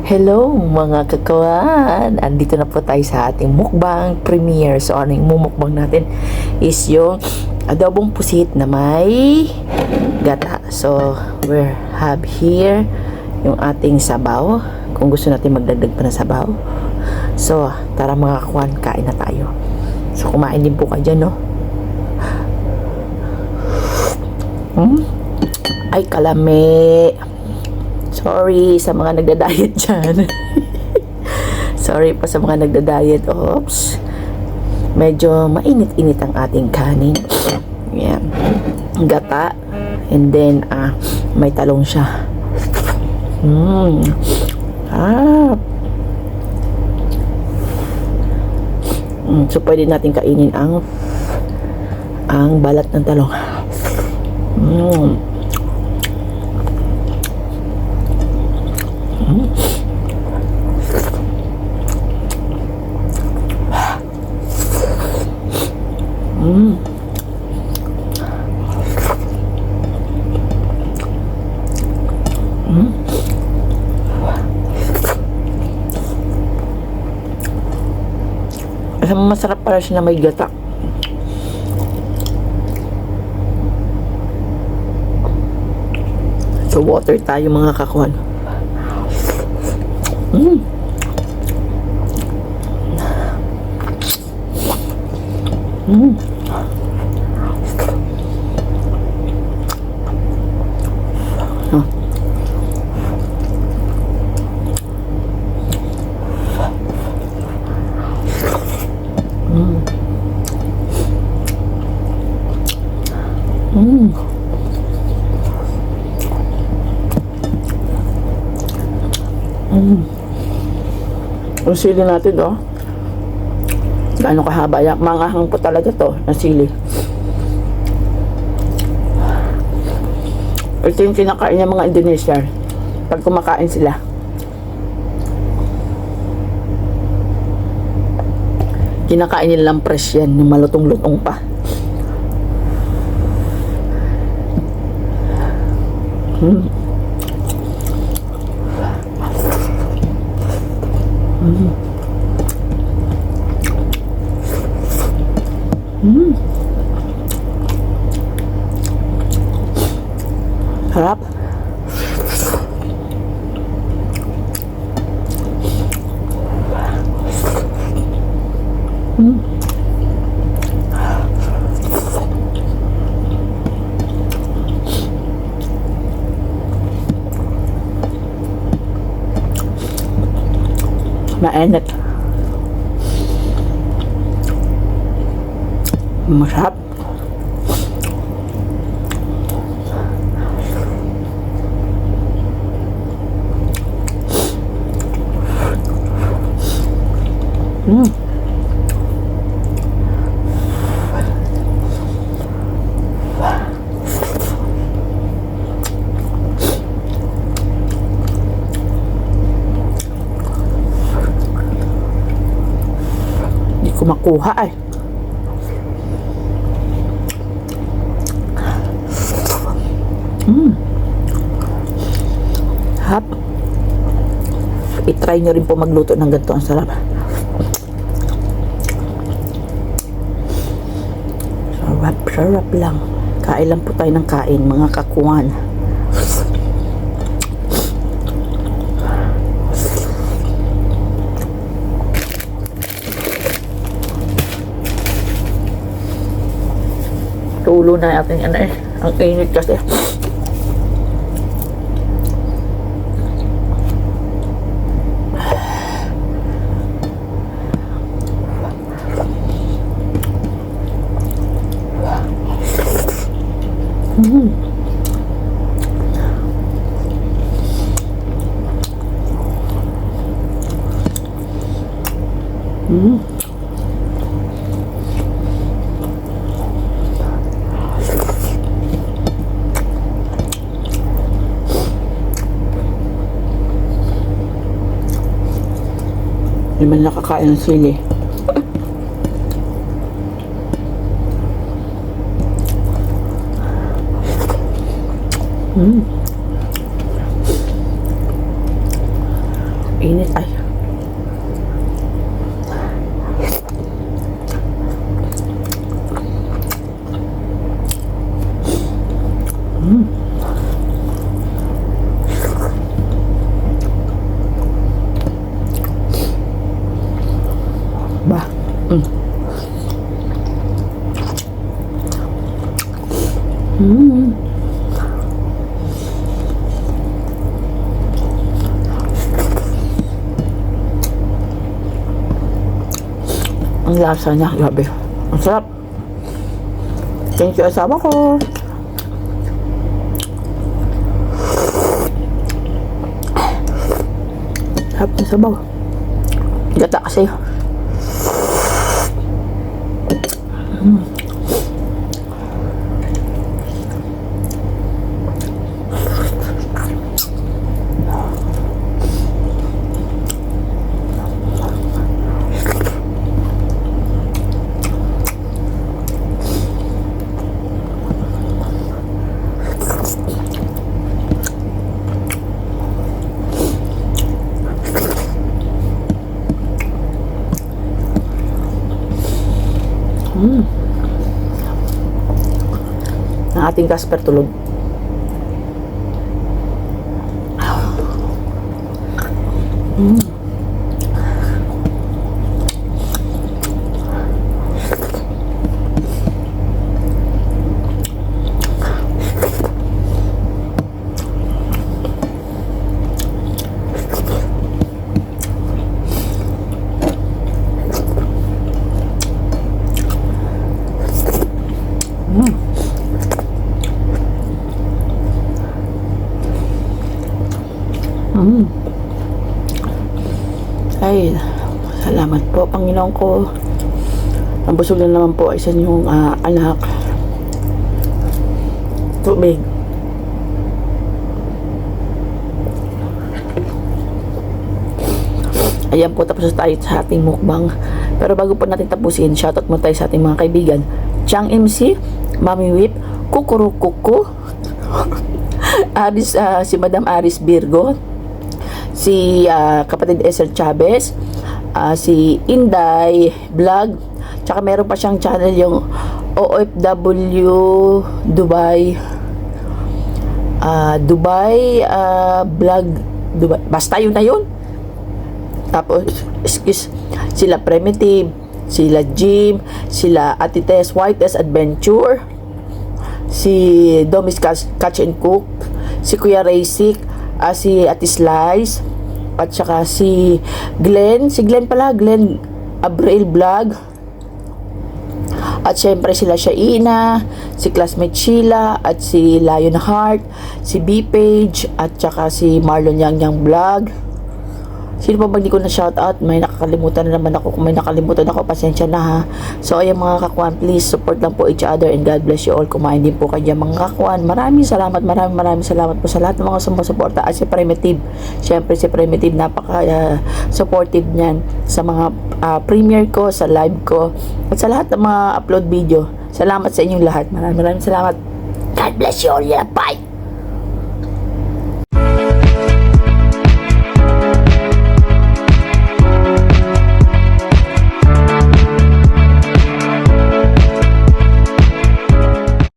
Hello mga kakawan! Andito na po tayo sa ating mukbang premiere. So ano yung mumukbang natin is yung adobong pusit na may gata. So we have here yung ating sabaw. Kung gusto natin magdagdag pa ng sabaw. So tara mga kakawan, kain na tayo. So kumain din po kayo dyan, no? Ay kalame! Sorry sa mga nagda-diet dyan. Sorry pa sa mga nagda-diet. Oops. Medyo mainit-init ang ating kanin. Yan. Gata. And then, may talong siya. So, pwede natin kainin ang balat ng talong. Masarap para siya na may gata. So water tayo mga kakuan. Ang sili natin, oh. Gaano kahaba yan. Mangahang po talaga to na sili. Ito yung kinakain ng mga Indonesian pag kumakain sila. Kinakain nilang fresh yan, yung malutong-lutong pa. Sarap. Mainit. Masarap. Hindi ko makuha eh. Hap. I-try nyo rin po magluto ng ganito. Ang sarap. Sarap lang. Kain lang po tayo ng kain, mga kakuan. Tulo na natin yan eh. Ang init kasi. Hindi man nakakain ng sili. init ay. Ba. Ang lasa niya, grabe. Ang sarap. Thank you, asawa ko. Sarap ng sabaw. Gata kasi. Ang ating Casper tulog. Ay, salamat po, Panginoon ko. Ang busog na naman po ay sa inyong anak. Tubig. Ayan po, tapos tayo sa ating mukbang. Pero bago po natin tapusin, shoutout mo tayo sa ating mga kaibigan. Chang MC, Mami Whip, Kukuru Kuku, Aris, si Madam Aris Virgo, si kapatid Esther Chavez, si Inday Vlog, tsaka meron pa siyang channel yung OFW Dubai Vlog Dubai, basta yun na yun. Tapos sila Primitive, sila Jim, sila Ate Tess White's Adventure, si Domis Catch and Cook, si Kuya Raysik, si Ate Slice, at saka si Glenn Abril Vlog, at syempre sila Shaina, si Classmate Sheila, at si Lion Heart, si B-Page, at saka si Marlon Yang Vlog. Sino pa ba hindi ko na shout out? May nakakalimutan na naman ako. Kung may nakalimutan ako, pasensya na ha. So ayan mga kakwan, please support lang po each other and God bless you all. Kumain din po kayo mga kakwan. Maraming salamat po sa lahat ng mga sumusuporta. At si Primitive, syempre si Primitive, napaka supportive niyan sa mga premiere ko, sa live ko, at sa lahat ng mga upload video. Salamat sa inyong lahat. Maraming salamat. God bless you all. Yeah, bye!